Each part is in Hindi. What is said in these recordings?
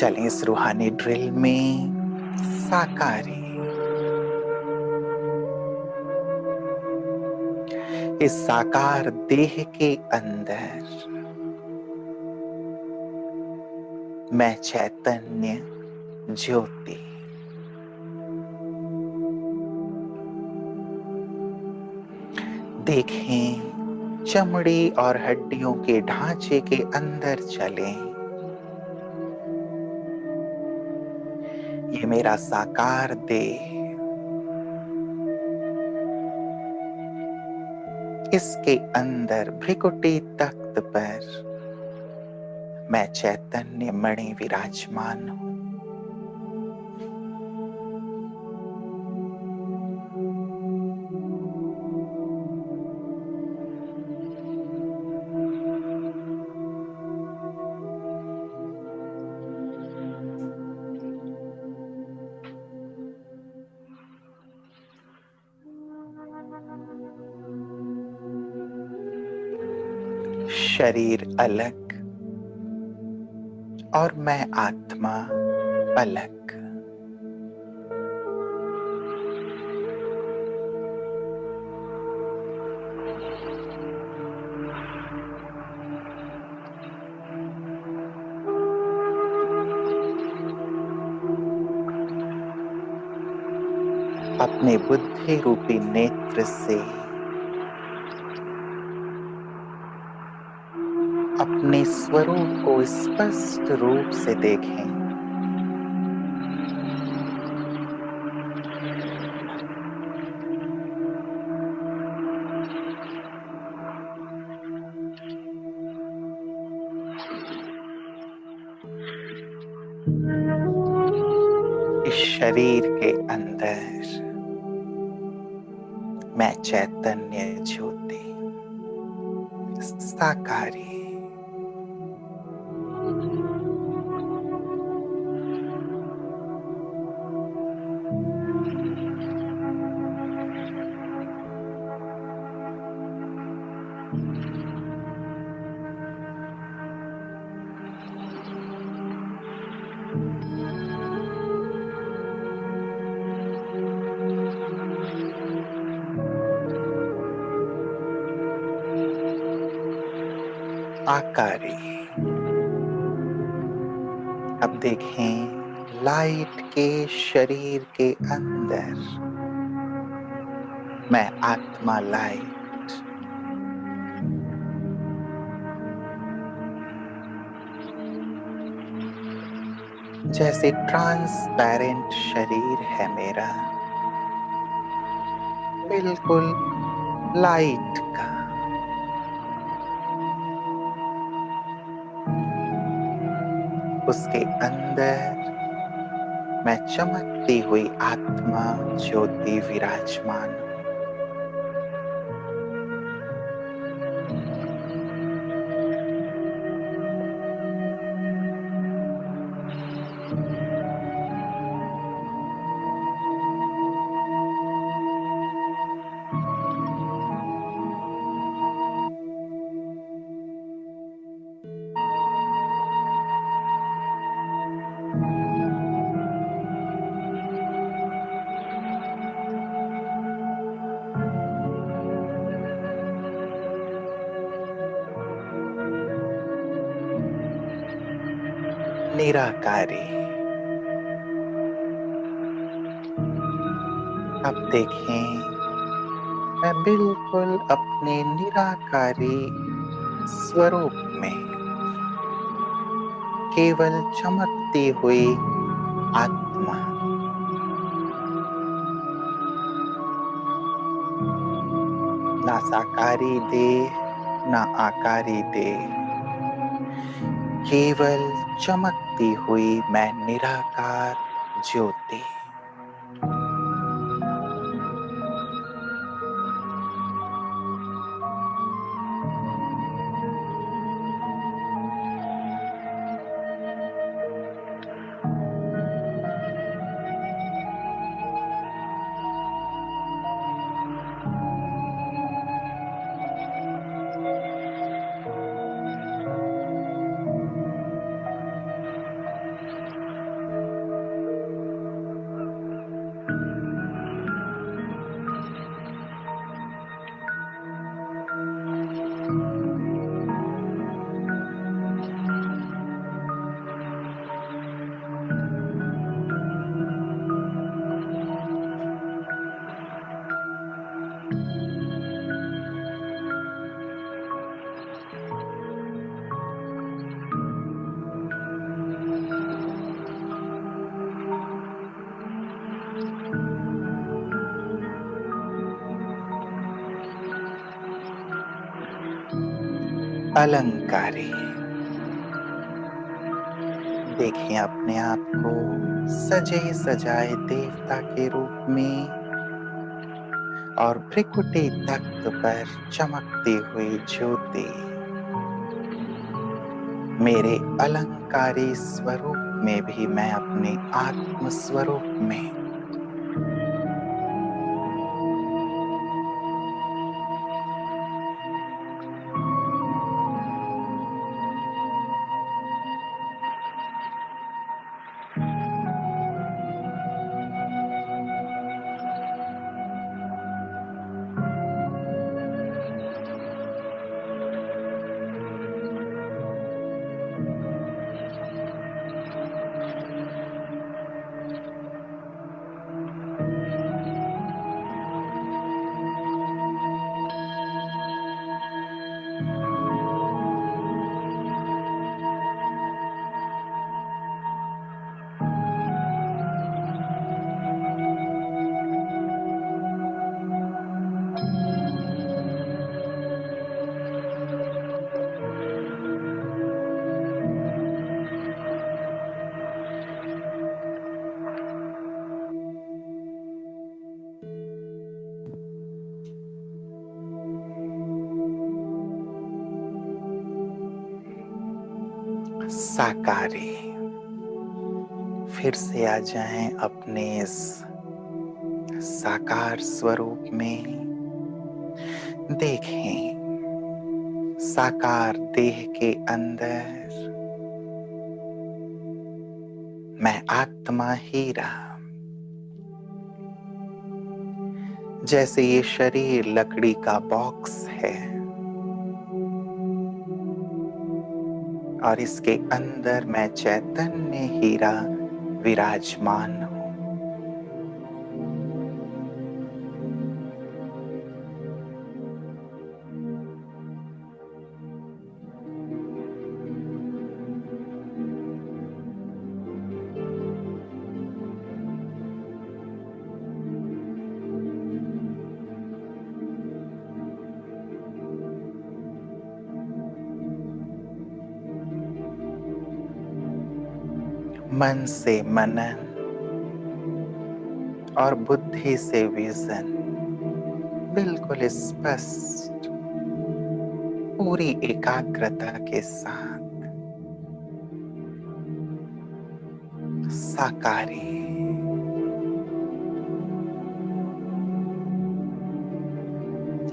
चलें इस रूहानी ड्रिल में साकारी, इस साकार देह के अंदर मैं चैतन्य ज्योति, देखें चमड़ी और हड्डियों के ढांचे के अंदर चलें। ये मेरा साकार देह, इसके अंदर भ्रिकुटी तख्त पर मैं चैतन्य मणि विराजमान हूं। शरीर अलग और मैं आत्मा अलग। अपने बुद्धि रूपी नेत्र से अपने स्वरूप को स्पष्ट रूप से देखें। इस शरीर के अंदर मैं चैतन्य ज्योति, साकारी, आकारी। अब देखें लाइट के शरीर के अंदर मैं आत्मा लाइट, जैसे ट्रांसपेरेंट शरीर है मेरा, बिल्कुल लाइट का। उसके अंदर मैं चमकती हुई आत्मा ज्योति विराजमान हूं। निराकारी। अब देखें मैं बिल्कुल अपने निराकारी स्वरूप में केवल चमकती हुई आत्मा, ना साकारी देह ना आकारी देह, केवल चमकती हुई मैं निराकार ज्योति। अलंकारी। देखें अपने आप को सजे सजाए देवता के रूप में और भ्रिकुटी तख्त पर चमकती हुई ज्योति मेरे अलंकारी स्वरूप में भी मैं अपने आत्म स्वरूप में साकारी। फिर से आ जाएं अपने इस साकार स्वरूप में। देखें साकार देह के अंदर मैं आत्मा हीरा। जैसे ये शरीर लकड़ी का बॉक्स है और इसके अंदर मैं चैतन्य हीरा विराजमान हूं। मन से मनन और बुद्धि से विजन बिल्कुल स्पष्ट पूरी एकाग्रता के साथ साकारी।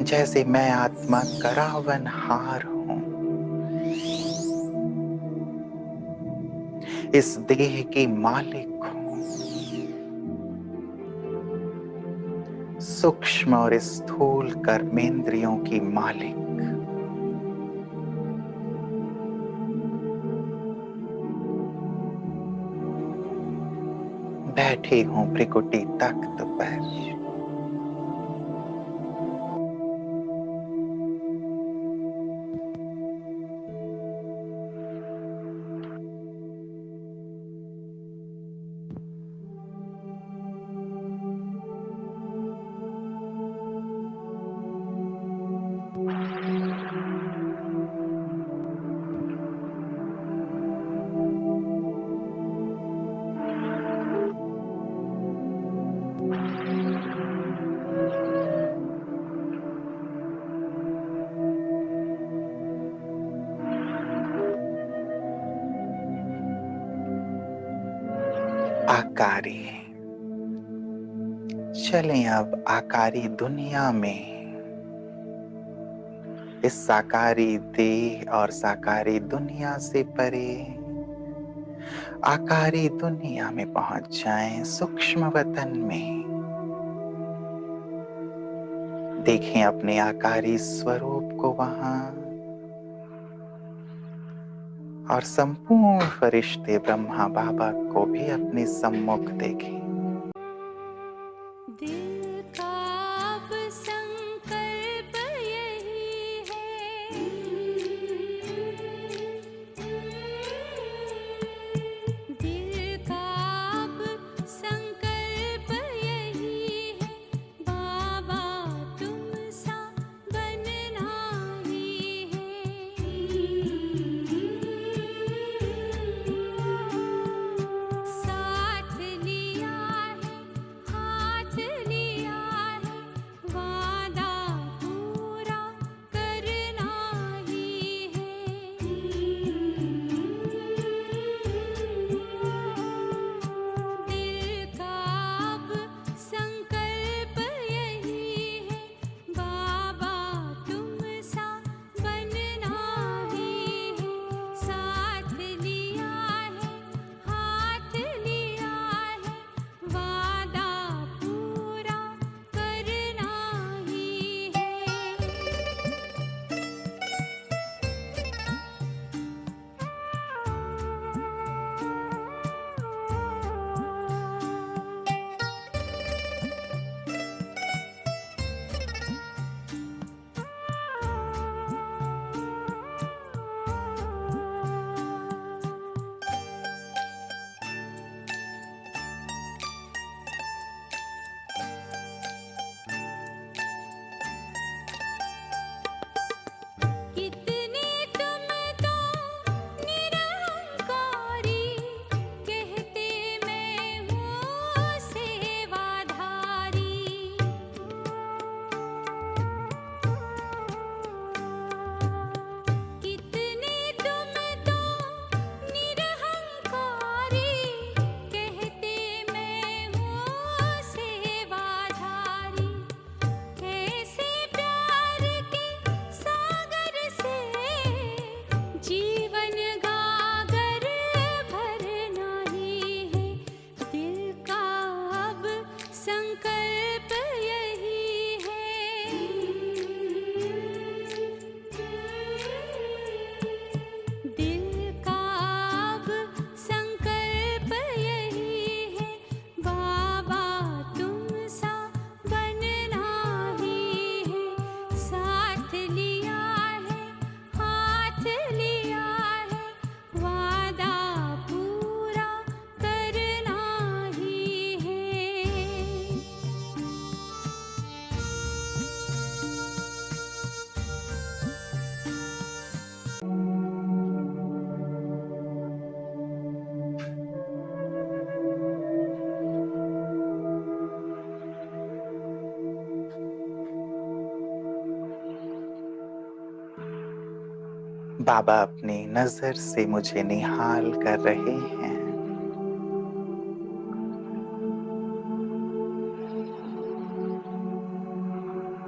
जैसे मैं आत्मा करावन हार हूं, इस देह की मालिक हूं, सूक्ष्म और स्थूल कर्मेंद्रियों की मालिक। बैठे हूं भ्रिकुटी तख्त पर। आकारी। चलें अब आकारी दुनिया में इस साकारी देह और साकारी दुनिया से परे आकारी दुनिया में पहुंच जाएं, सूक्ष्म वतन में। देखें अपने आकारी स्वरूप को वहां और संपूर्ण फरिश्ते ब्रह्मा बाबा को भी अपने सम्मुख देखें। दिल का अब संकल्प यही है, दिल का अब संकल्प यही है, बाबा तुम सा बनना ही है। बाबा अपनी नजर से मुझे निहाल कर रहे हैं।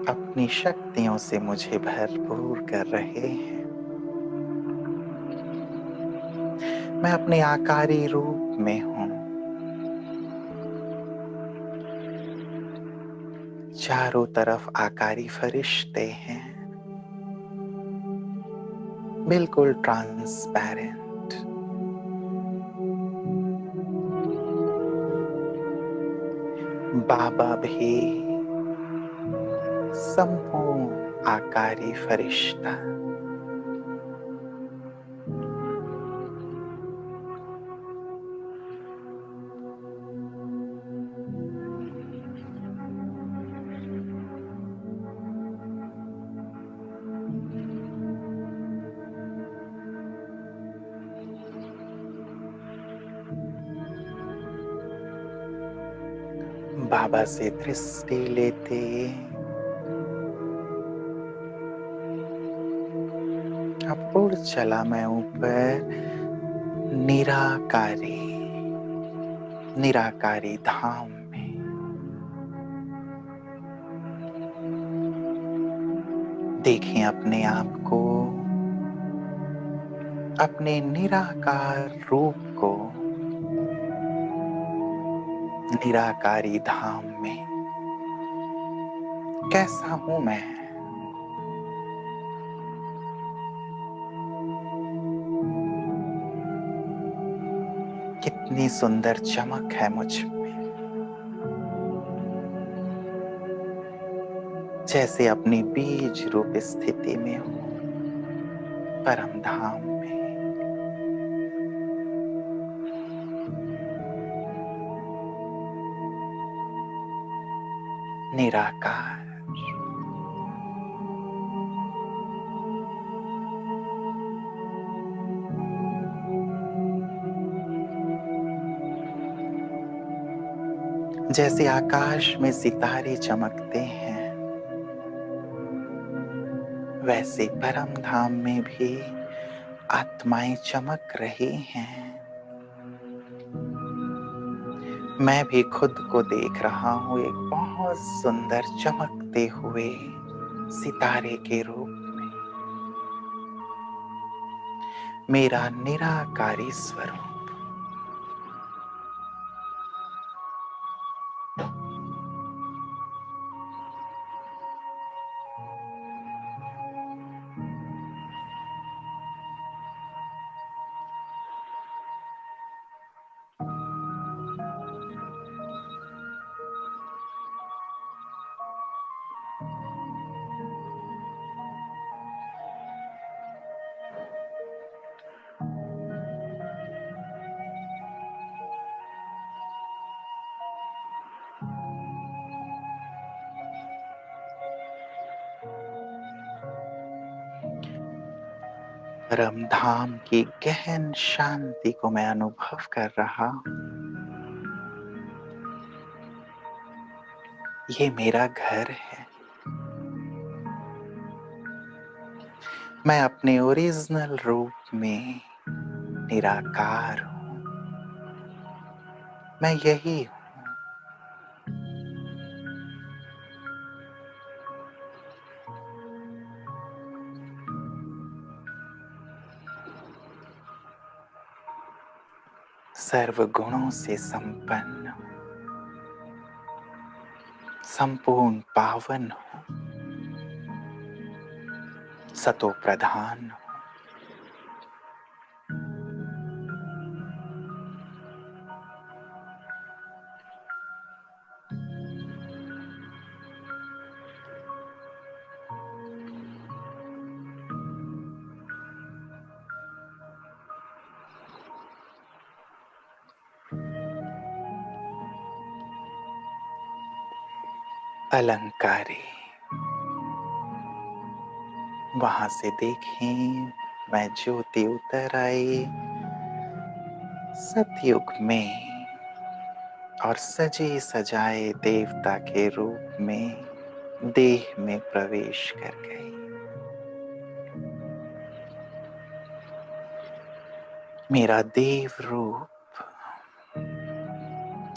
अपनी शक्तियों से मुझे भरपूर कर रहे हैं। मैं अपने आकारी रूप में हूँ। चारों तरफ आकारी फरिश्ते हैं, बिल्कुल ट्रांसपेरेंट। बाबा भी संपूर्ण आकारी फरिश्ता। बाबा से दृष्टि लेते अब उड़ चला मैं ऊपर निराकारी निराकारी धाम में। देखें अपने आप को, अपने निराकार रूप को निराकारी धाम में। कैसा हूं मैं? कितनी सुंदर चमक है मुझ में, जैसे अपनी बीज रूप स्थिति में हूं, परम धाम में। निराकार। जैसे आकाश में सितारे चमकते हैं, वैसे परम धाम में भी आत्माएं चमक रही हैं। मैं भी खुद को देख रहा हूं एक बहुत सुंदर चमकते हुए सितारे के रूप में। मेरा निराकारी स्वरूप। परम धाम की गहन शांति को मैं अनुभव कर रहा हूं। ये मेरा घर है। मैं अपने ओरिजिनल रूप में निराकार हूं। मैं यही हूं। सर्व गुणों से संपन्न हूं, संपूर्ण पावन हूं, सतो प्रधान हूं। अलंकारी। वहां से देखें, मैं ज्योति उतर आई सतयुग में और सजे सजाए देवता के रूप में देह में प्रवेश कर गई। मेरा देव रूप,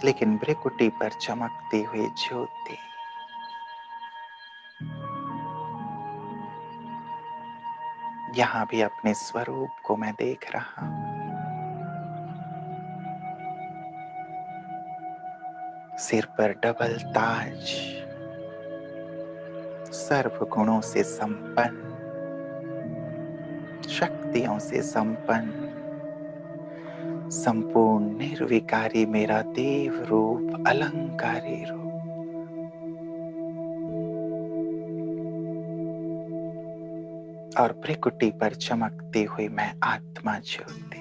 लेकिन भ्रिकुटी पर चमकती हुई ज्योति। यहां भी अपने स्वरूप को मैं देख रहा हूं। सिर पर डबल ताज, सर्व गुणों से संपन्न, शक्तियों से संपन्न, संपूर्ण निर्विकारी मेरा देव रूप, अलंकारी रूप। और भ्रिकुटी पर चमकती हुई मैं आत्मा ज्योति।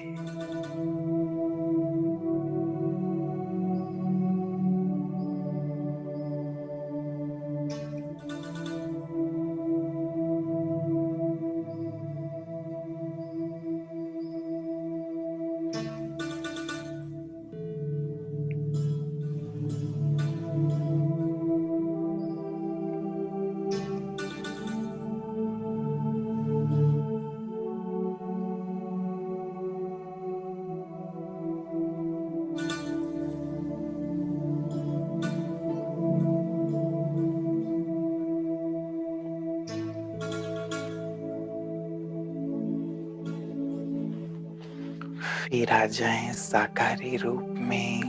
फिर आ जाएं साकारी रूप में,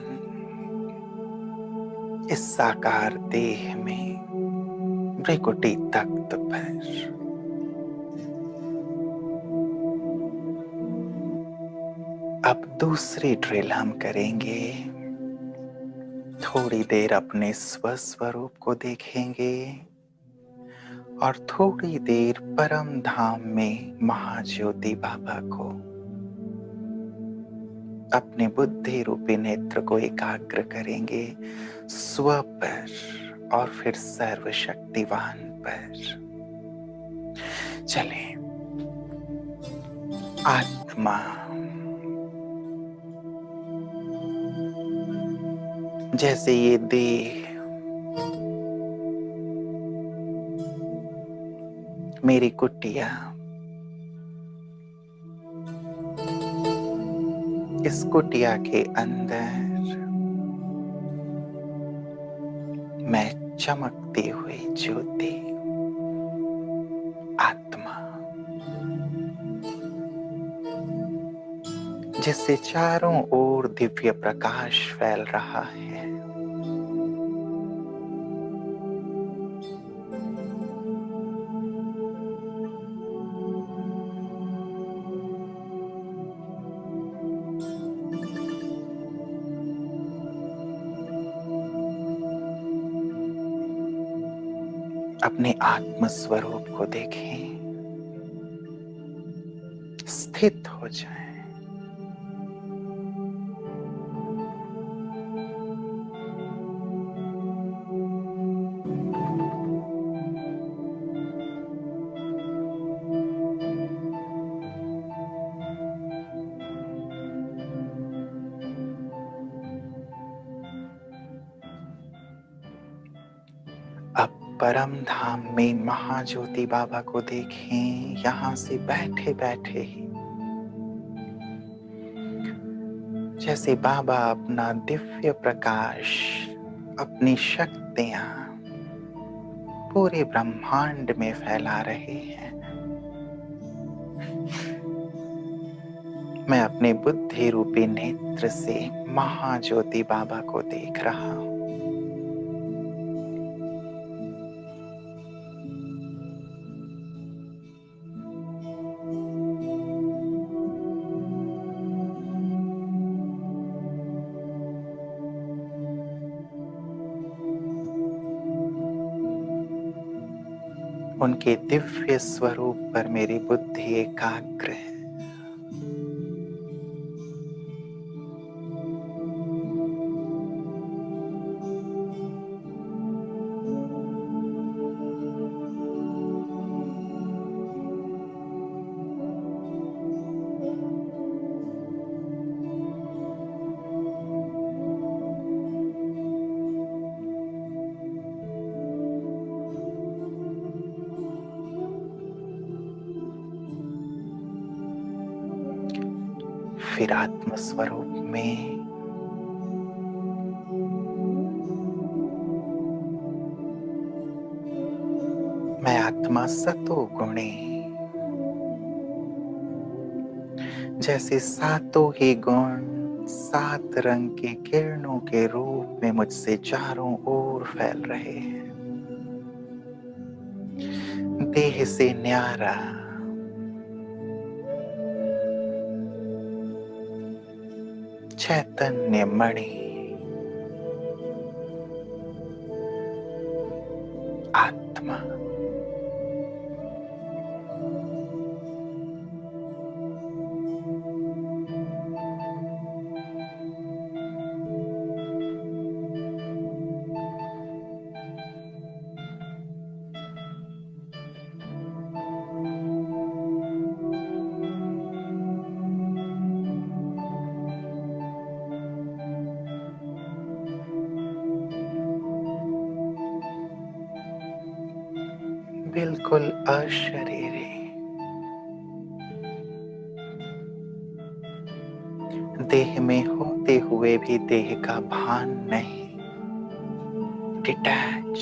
इस साकार देह में, भ्रिकुटी तख्त पर। अब दूसरी ड्रिल हम करेंगे। थोड़ी देर अपने स्वस्वरूप को देखेंगे और थोड़ी देर परम धाम में महाज्योति बाबा को, अपने बुद्धि रूपी नेत्र को एकाग्र करेंगे स्व पर और फिर सर्वशक्तिवान पर। चलें। आत्मा जैसे ये देह मेरी कुटिया, इस कुटिया के अंदर मैं चमकती हुई ज्योति, आत्मा, जिससे चारों ओर दिव्य प्रकाश फैल रहा है। अपने आत्म स्वरूप को देखें, स्थित हो जाएं। अब परम धाम में महाज्योति बाबा को देखें। यहां से बैठे बैठे ही जैसे बाबा अपना दिव्य प्रकाश, अपनी शक्तियां पूरे ब्रह्मांड में फैला रहे हैं। मैं अपने बुद्धि रूपी नेत्र से महाज्योति बाबा को देख रहा हूं। उनके दिव्य स्वरूप पर मेरी बुद्धि एकाग्र है। फिर आत्म स्वरूप में मैं आत्मा सतो गुणे, जैसे सातों ही गुण 7 रंग के किरणों के रूप में मुझसे चारों ओर फैल रहे हैं। देह से न्यारा चैतन्य मणि आत्मा बिल्कुल अशरीरी, देह में होते हुए भी देह का भान नहीं, डिटैच।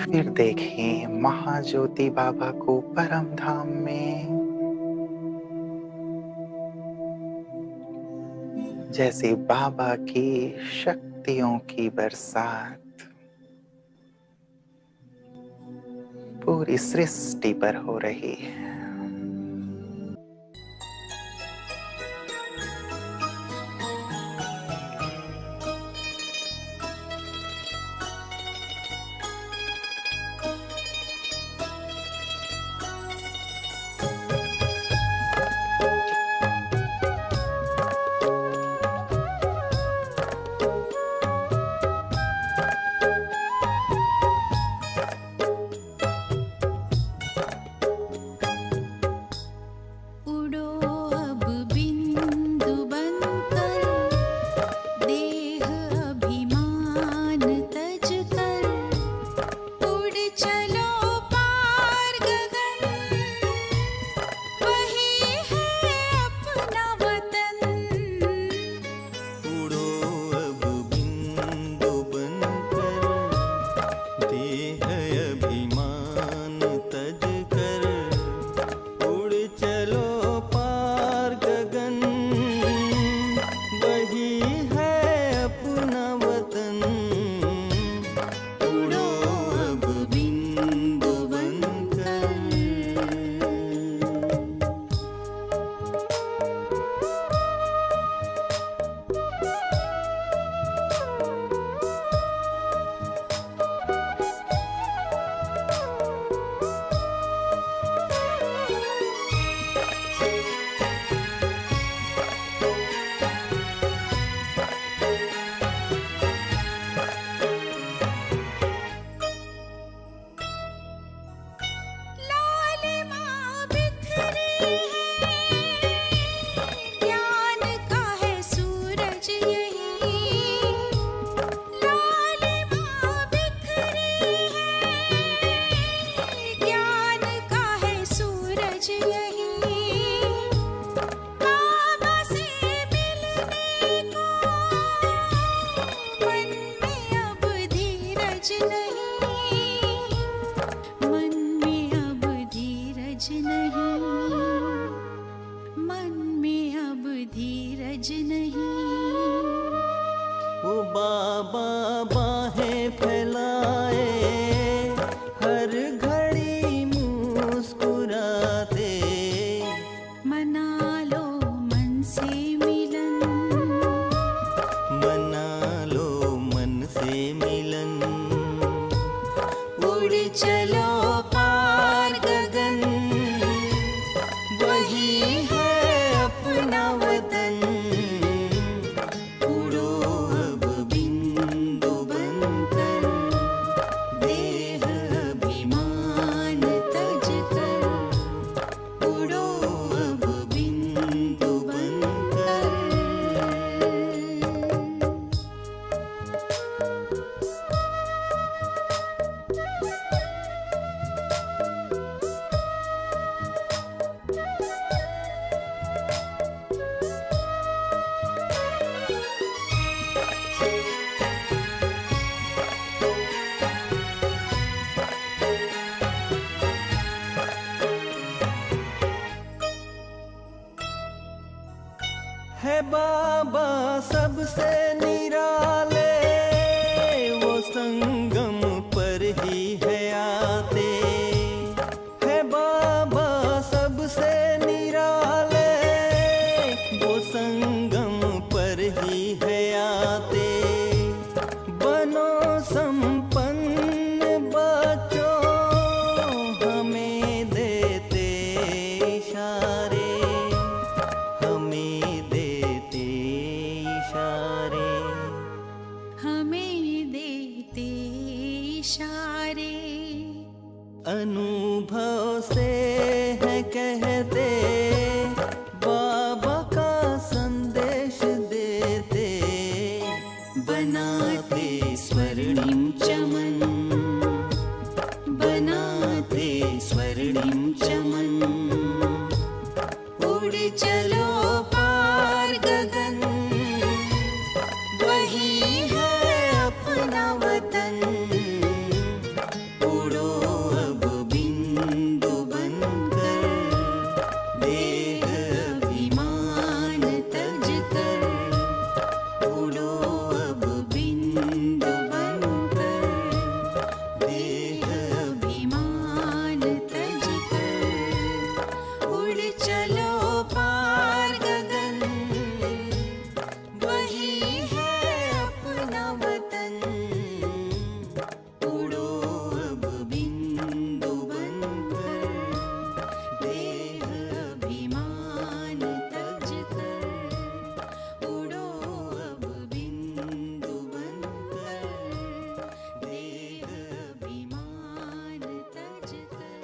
फिर देखें महाज्योति बाबा को परम धाम में, जैसे बाबा की शक्तियों की बरसात पूरी सृष्टि पर हो रही है। उड़ो अब बिंदु बनकर, देह अभिमान तज कर, उड़ चलो पार गगन, वही है अपना वतन। उड़ो अब बिंदु बनकर, देह अभिमान तज कर, उड़ चलो पार गगन, वही है अपना वतन। उड़ो अब बिंदु बनकर। लालिमा बिखरी है, ज्ञान का है सूरज यही। लालिमा बिखरी है, ज्ञान का है सूरज यही। बाबा से मिलने को मन में अब धीरज नहीं, मन में अब धीरज नहीं, मन में अब धीरज नहीं। ओ बाबा बाहें फैलाए, हर घड़ी मुस्कुराते, मना लो मन से मिलन, मना लो मन से मिलन। उड़ चलो पार गगन, वही है अपना वतन। उड़ो अब बिंदु है बाबा सबसे निराले, वो संगम पर ही है आते। है बाबा सबसे निराले, वो संगम पर ही है आते। बनो संपन्न बच्चों, हमें देते इशारे, हमें देते इशारे। हमें देते इशारे। अनुभव से है कहते, बाबा का संदेश देते। बनाते स्वर्णिम चमन, बनाते स्वर्णिम चमन। उड़ चलो पार गगन, वही है अपना वतन। उड़ो अब बिंदु बनकर, देह अभिमान तज कर। उड़ो अब बिंदु बनकर, देह अभिमान तज कर। उड़ चलो पार गगन, वही है अपना वतन। उड़ो अब बिंदु बनकर, देह अभिमान तज कर। उड़ो अब बिंदु बनकर, देह अभिमान तज कर।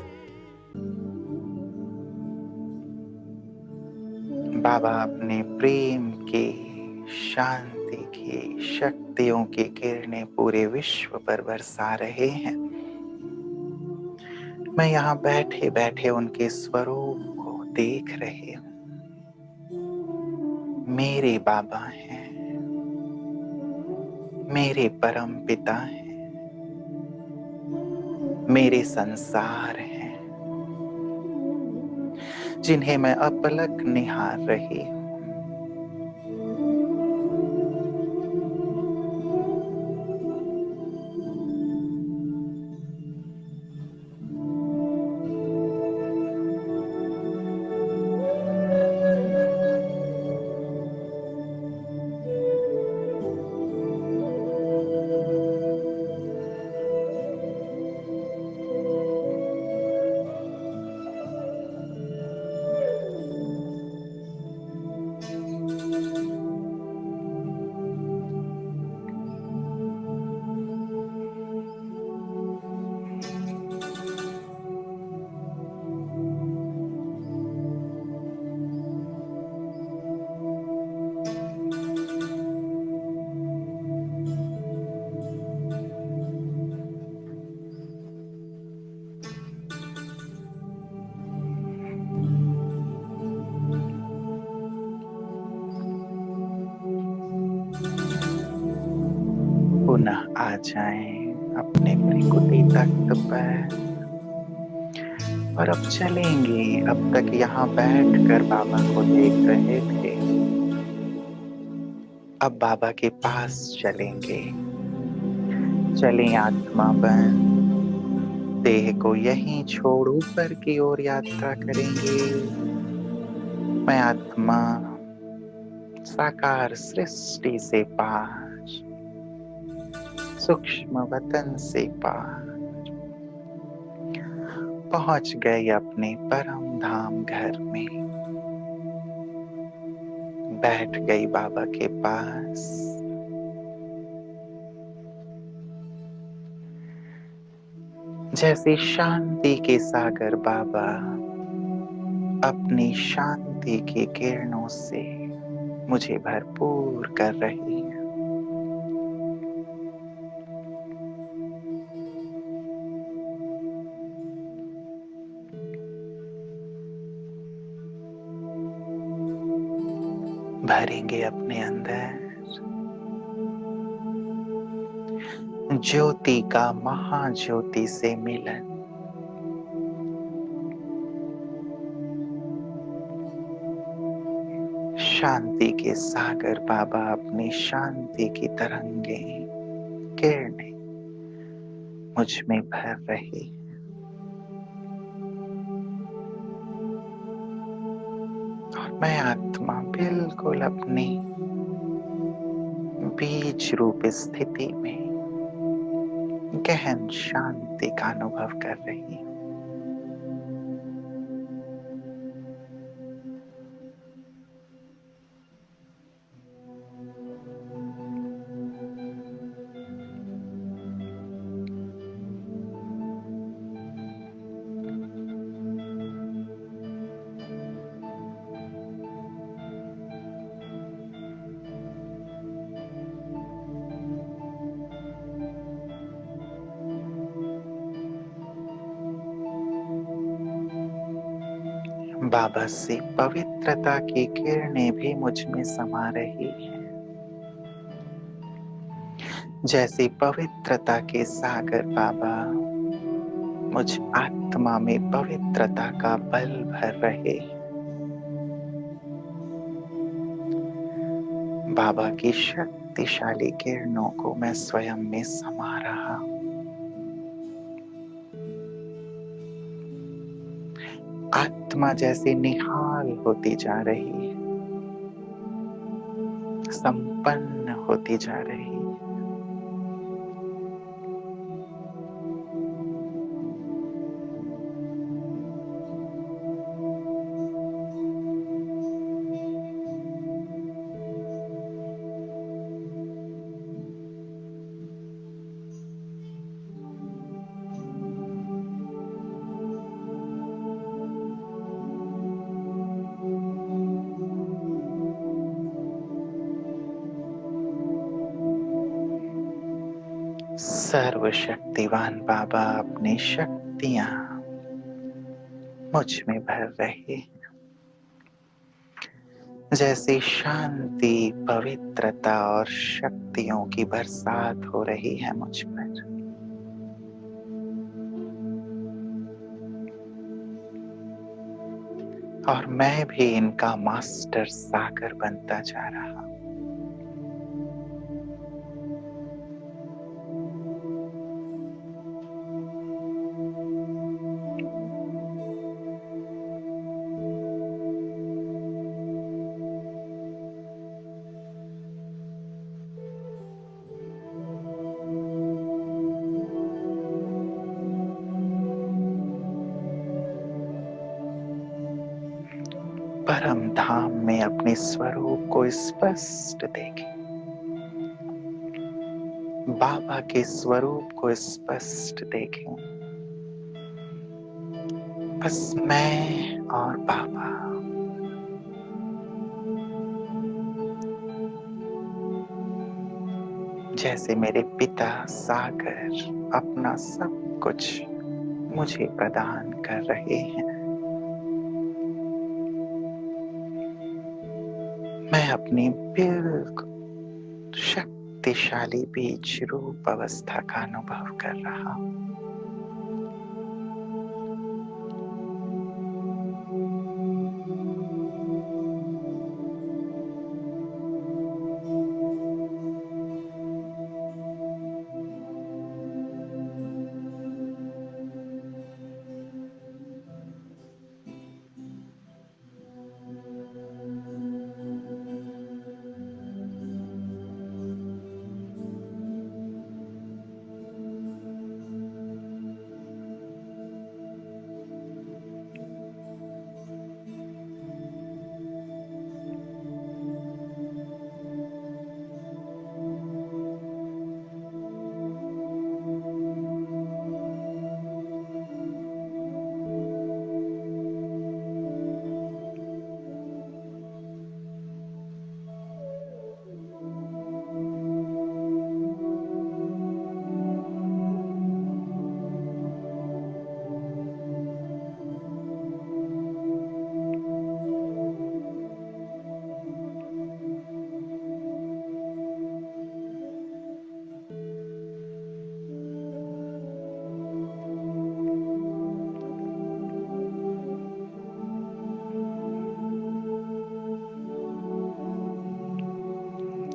बाबा अपने प्रेम के, शांति की, शक्तियों की किरणें पूरे विश्व पर बरसा रहे हैं। मैं यहाँ बैठे बैठे उनके स्वरूप को देख रही हूँ। मेरे बाबा हैं, मेरे परम पिता हैं, मेरे संसार हैं, जिन्हें मैं अपलक निहार रही हूँ। पुनः आ जाएं अपने प्रकृति तख्त पर और अब चलेंगे। अब तक यहाँ बैठकर बाबा को देख रहे थे, अब बाबा के पास चलेंगे। चलें आत्मा बन, देह को यहीं छोड़ ऊपर की ओर यात्रा करेंगे। मैं आत्मा साकार सृष्टि से पार, सूक्ष्म वतन से पार पहुंच गए अपने परम धाम घर में। बैठ गई बाबा के पास। जैसे शांति के सागर बाबा अपनी शांति की किरणों से मुझे भरपूर कर रही है। भरेंगे अपने अंदर ज्योति का महाज्योति से मिलन। शांति के सागर बाबा अपनी शांति की तरंगें, किरणें मुझ में भर रही। और मैं आत्मा बिल्कुल अपनी बीज रूप स्थिति में गहन शांति का अनुभव कर रही हूं। बाबा से पवित्रता की किरणें भी मुझ में समा रही है। जैसी पवित्रता के सागर बाबा मुझ आत्मा में पवित्रता का बल भर रहे। बाबा की शक्तिशाली किरणों को मैं स्वयं में समा रहा हूं। आत्मा जैसे निहाल होती जा रही है, संपन्न होती जा रही है। सर्वशक्तिवान बाबा अपनी शक्तियां मुझ में भर रहे हैं। जैसे शांति, पवित्रता और शक्तियों की बरसात हो रही है मुझ पर। और मैं भी इनका मास्टर सागर बनता जा रहा हूं। परम धाम में अपने स्वरूप को स्पष्ट देखें। बाबा के स्वरूप को स्पष्ट देखें। बस मैं और बाबा। जैसे मेरे पिता सागर अपना सब कुछ मुझे प्रदान कर रहे हैं, मैं अपनी बिल्कुल शक्तिशाली बीज रूप अवस्था का अनुभव कर रहा हूं।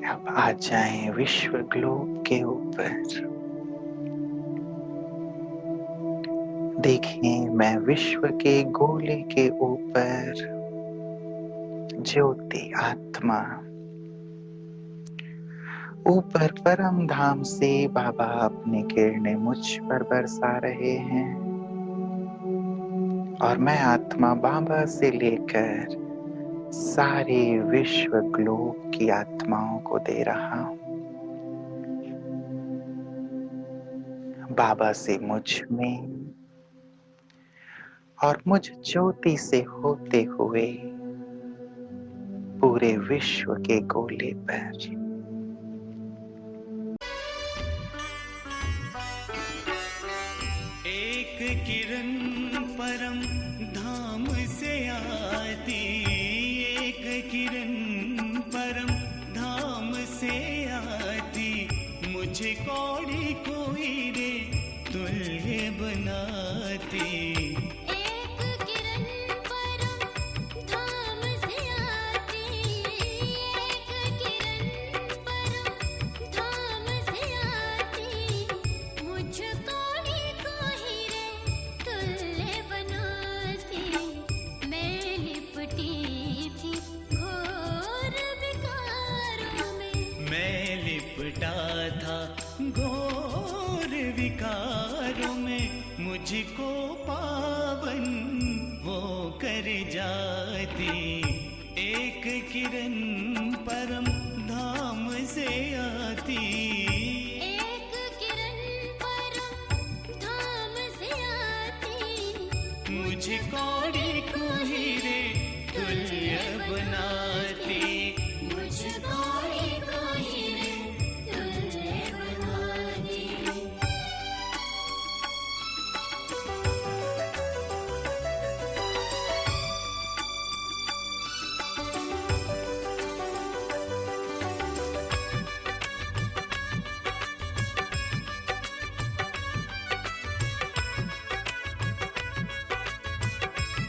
अब आ जाएं विश्व ग्लोब के ऊपर। देखें मैं विश्व के गोले के ऊपर ज्योति आत्मा। ऊपर परम धाम से बाबा अपनी किरणें मुझ पर बरसा रहे हैं और मैं आत्मा बाबा से लेकर सारे विश्व ग्लोब की आत्माओं को दे रहा हूं। बाबा से मुझ में और मुझ ज्योति से होते हुए पूरे विश्व के गोले पर। एक किरण परम धाम से आती, एक किरण परम धाम से आती, मुझे कौड़ी कोई रे तुल्य बनाती। एक किरण परम धाम से आती, एक किरण परम धाम से आती, मुझको ही रे तुल्य बनाती। मैं लिपटी थी घोर विकारों में, मैं लिपटा था घोर विकारों में, मुझको पावन वो कर जाती। एक किरण परम धाम से आती, एक किरण परम धाम से आती, मुझे कौड़ी कोई रे तुल्य बनाती। मुझको ही रे तुल्य बनाती।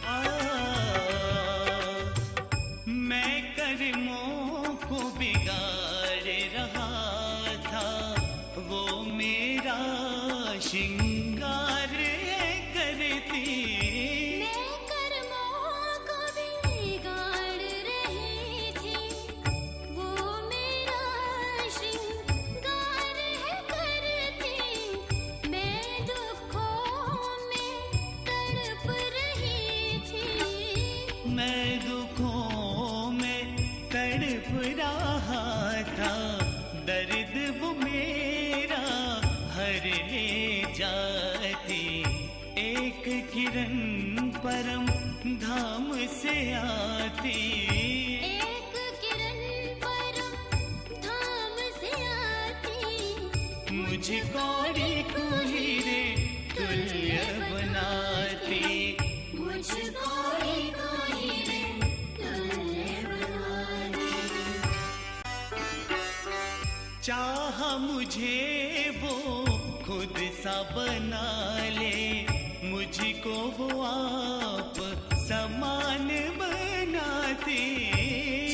आ, मैं कर्मों को बिगाड़ रहा था, वो मेरा श्रृंगार करती। मैं कर्मों को बिगाड़ रही थी, वो मेरा श्रृंगार करती। मैं दुखों में तड़प रही थी, मैं दुखों में तड़प रहा था, दर्द वो मेरा हर ले जाती। एक किरण परम धाम से आती, एक किरण परम धाम से आती, मुझे कौड़ी कोई रे तुल्य बनाती। मुझको ही रे तुल्य बनाती। चाहा मुझे वो खुद सा बना ले, मुझको वो आप समान बनाती।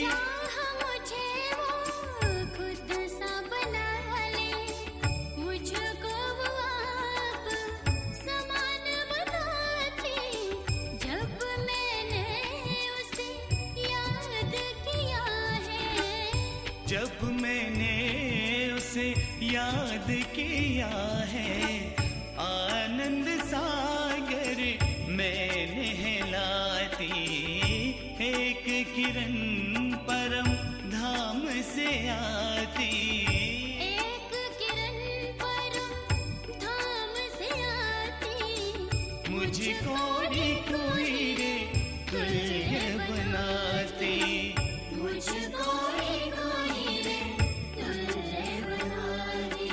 चाह मुझे वो खुद सा बना ले, मुझको वो आप समान बनाती। जब मैंने उसे याद किया है, जब मैंने उसे याद किया है, आनंद सागर में नहलाती। एक किरण परम धाम से आती, एक किरण परम धाम से आती, मुझे कौड़ी कोई रे तुल्य बनाती। मुझको ही रे तुल्य बनाती।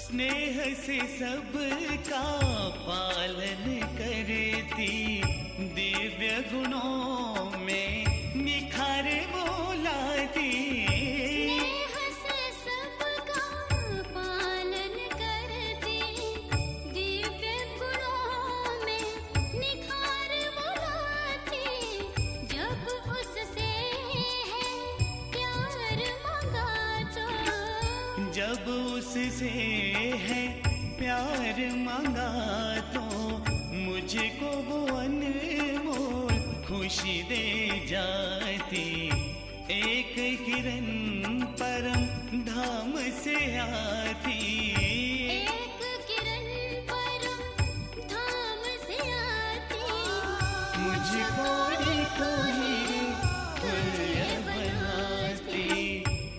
स्नेह से सबका पालन करती, दिव्य गुणों में निखार वो लाती। स्नेह से सबका पालन करती, दिव्य गुणों में निखार जब उससे है प्यार मांगा तो मुझको वो अनमोल खुशी दे जाती। एक किरण परम धाम से आती। एक किरण परम धाम से आती। मुझको देखो हीरे तुल्य बनाती।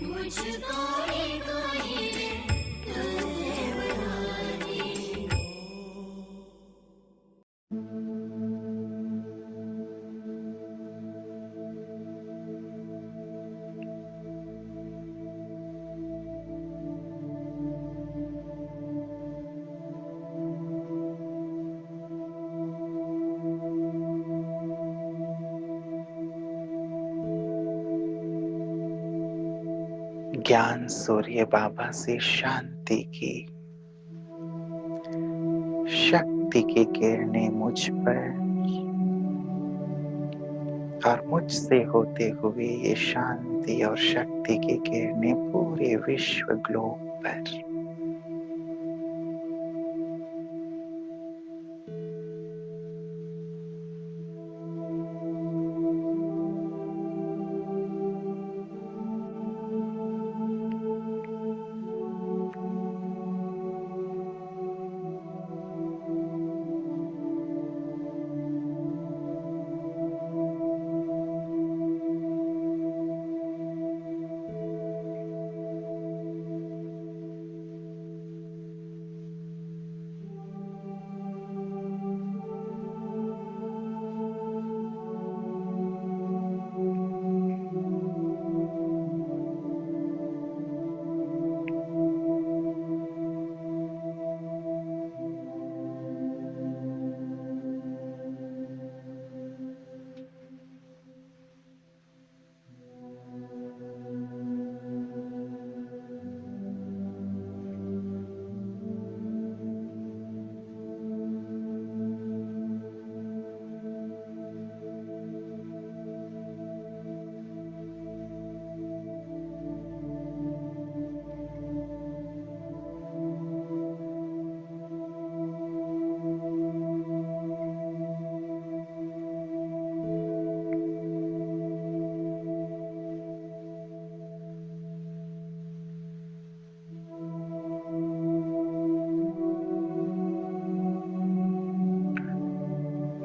मुझको एक हीरे तुल्य बनाती। ज्ञान सूर्य बाबा से शांति की शक्ति की किरणें मुझ पर और मुझसे होते हुए ये शांति और शक्ति की किरणें पूरे विश्व ग्लोब पर।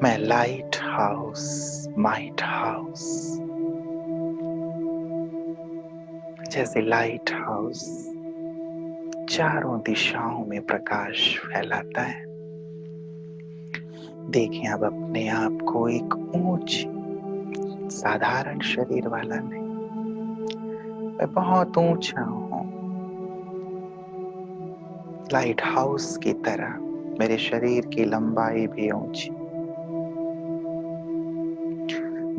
मैं लाइट हाउस, माइट हाउस, जैसे लाइट हाउस चारों दिशाओं में प्रकाश फैलाता है। देखें अब अपने आप को एक ऊंच साधारण शरीर वाला नहीं, मैं बहुत ऊंचा हूं। लाइट हाउस की तरह मेरे शरीर की लंबाई भी ऊंची।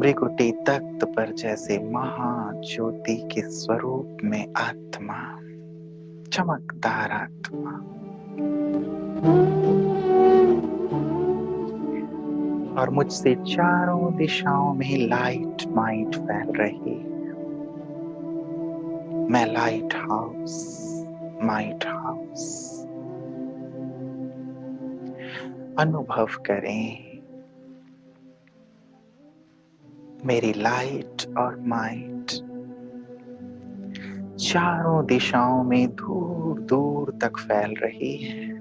भृकुटी तख्त पर जैसे महाज्योति के स्वरूप में आत्मा, चमकदार आत्मा। और मुझसे चारों दिशाओं में लाइट माइट फैल रही है। मैं लाइट हाउस, माइट हाउस। अनुभव करें मेरी लाइट और माइट चारों दिशाओं में दूर दूर तक फैल रही है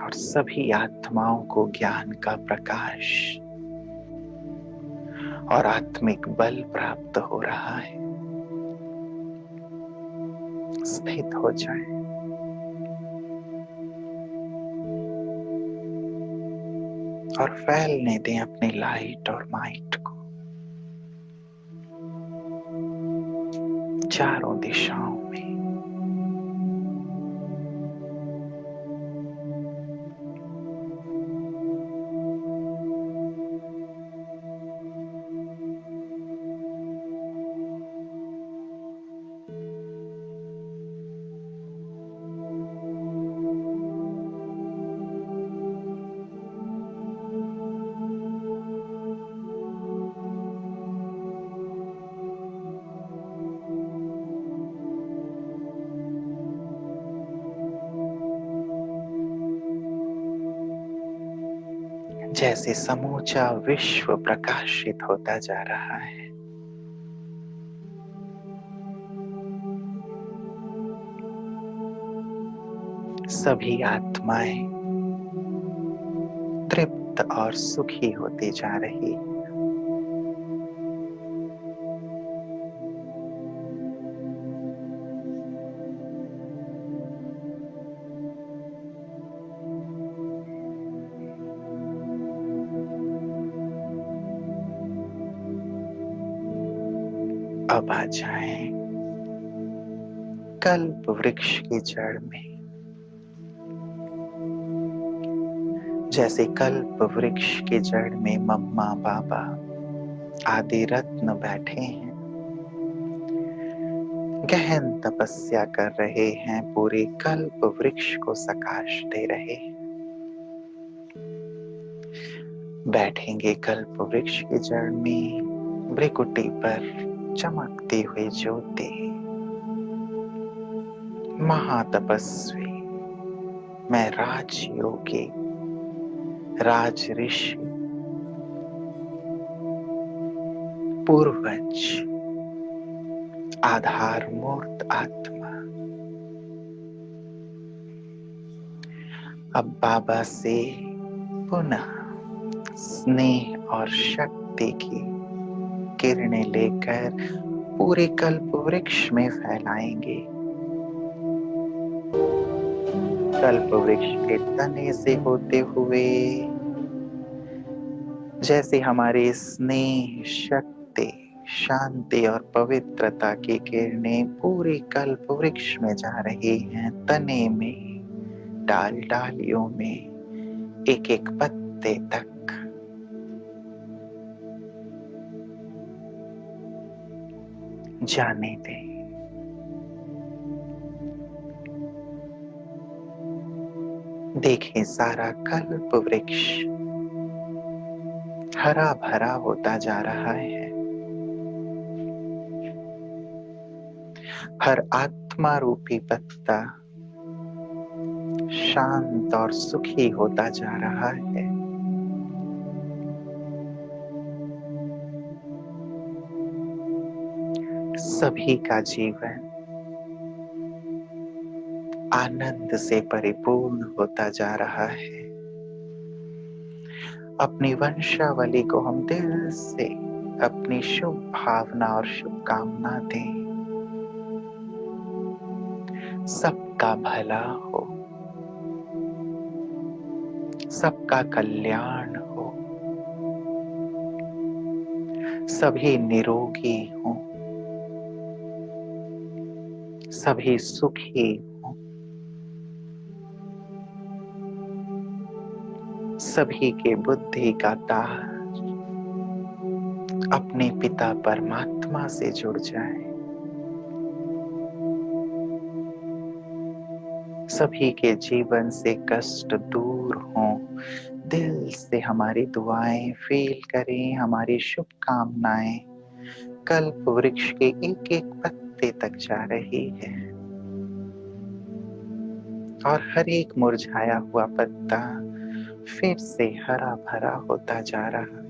और सभी आत्माओं को ज्ञान का प्रकाश और आत्मिक बल प्राप्त हो रहा है। स्थित हो जाए। और फैलने दें अपनी लाइट और माइट को चारों दिशाओं में। जैसे समूचा विश्व प्रकाशित होता जा रहा है। सभी आत्माएं तृप्त और सुखी होती जा रही है। अब आ जाएं कल्प वृक्ष की जड़ में। जैसे कल्प वृक्ष की जड़ में मम्मा बाबा आदि रत्न बैठे हैं, गहन तपस्या कर रहे हैं, पूरे कल्प वृक्ष को प्रकाश दे रहे हैं। बैठेंगे कल्प वृक्ष की जड़ में, भ्रिकुटी पर चमकती हुई ज्योति, महातपस्वी, मैं राजयोगी, राज ऋषि, पूर्वज, आधार मूर्त आत्मा। अब बाबा से पुनः स्नेह और शक्ति की किरणें लेकर पूरे कल्प वृक्ष में फैलाएंगे। कल्प वृक्ष के तने से होते हुए जैसे हमारे स्नेह, शक्ति, शांति और पवित्रता की किरणें पूरे कल्प वृक्ष में जा रही हैं, तने में, डाल डालियों में, एक एक पत्ते तक। जाने दें। देखें सारा कल्प वृक्ष हरा भरा होता जा रहा है। हर आत्मा रूपी पत्ता शांत और सुखी होता जा रहा है। सभी का जीवन आनंद से परिपूर्ण होता जा रहा है। अपनी वंशावली को हम दिल से अपनी शुभ भावना और शुभकामना दें। सबका भला हो, सबका कल्याण हो, सभी निरोगी हों, सभी सुखी हों, सभी के बुद्धि का तार अपने पिता परमात्मा से जुड़ जाए। सभी के जीवन से कष्ट दूर हों। दिल से हमारी दुआएं फील करें, हमारी शुभकामनाएं कल्प वृक्ष के एक एक पत्ते तक जा रही है और हर एक मुरझाया हुआ पत्ता फिर से हरा भरा होता जा रहा है।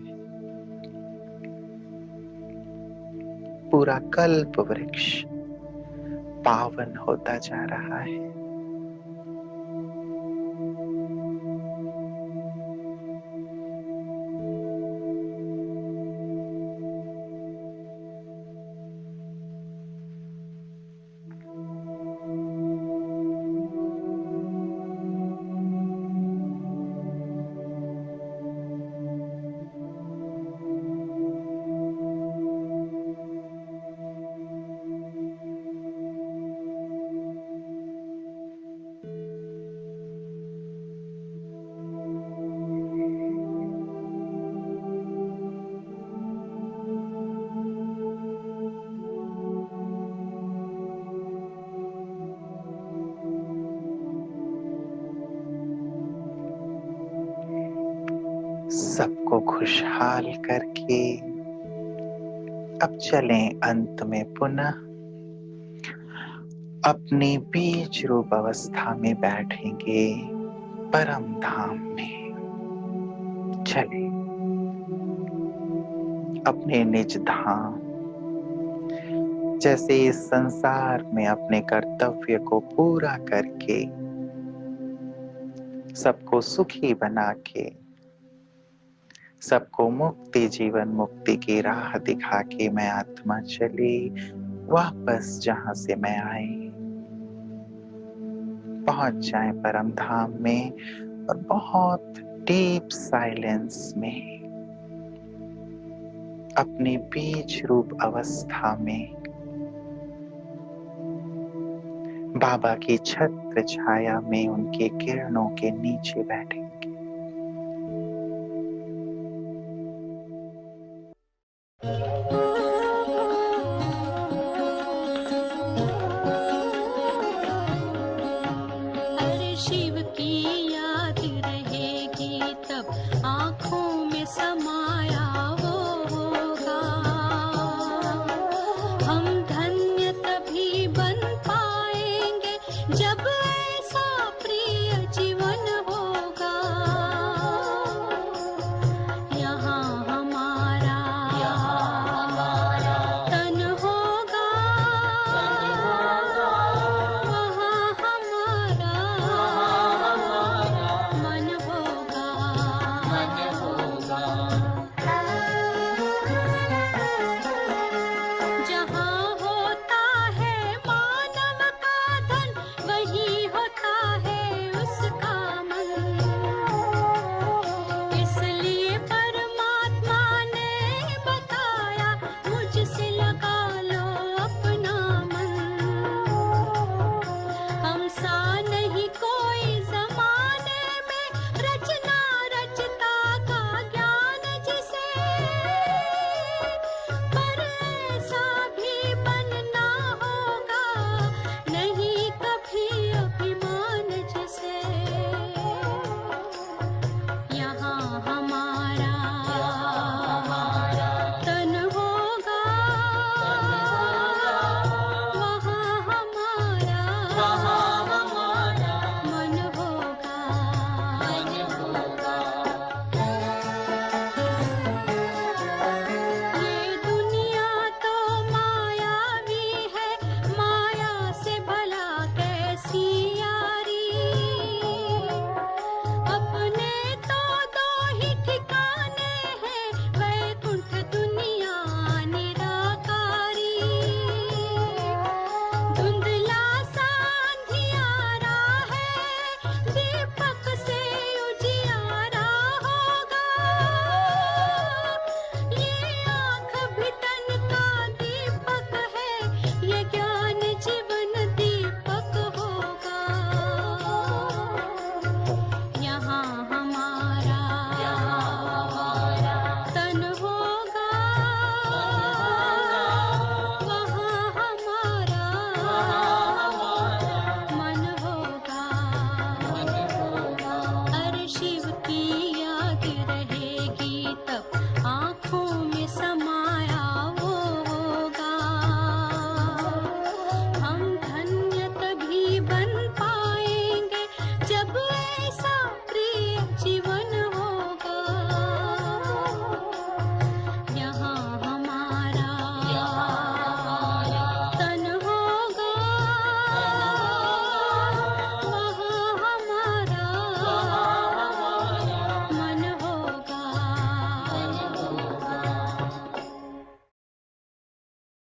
पूरा कल्प वृक्ष पावन होता जा रहा है। सबको खुशहाल करके अब चलें अंत में पुनः अपनी बीज रूप अवस्था में बैठेंगे परम धाम में। चले अपने निज धाम। जैसे इस संसार में अपने कर्तव्य को पूरा करके, सबको सुखी बना के, सबको मुक्ति, जीवन मुक्ति की राह दिखा के मैं आत्मा चली वापस जहां से मैं आई, पहुंच जाए परम धाम में और बहुत डीप साइलेंस में, अपनी बीज रूप अवस्था में बाबा की छत्र छाया में उनके किरणों के नीचे बैठेंगे। हर शिव की याद रहेगी तब आँखों में समा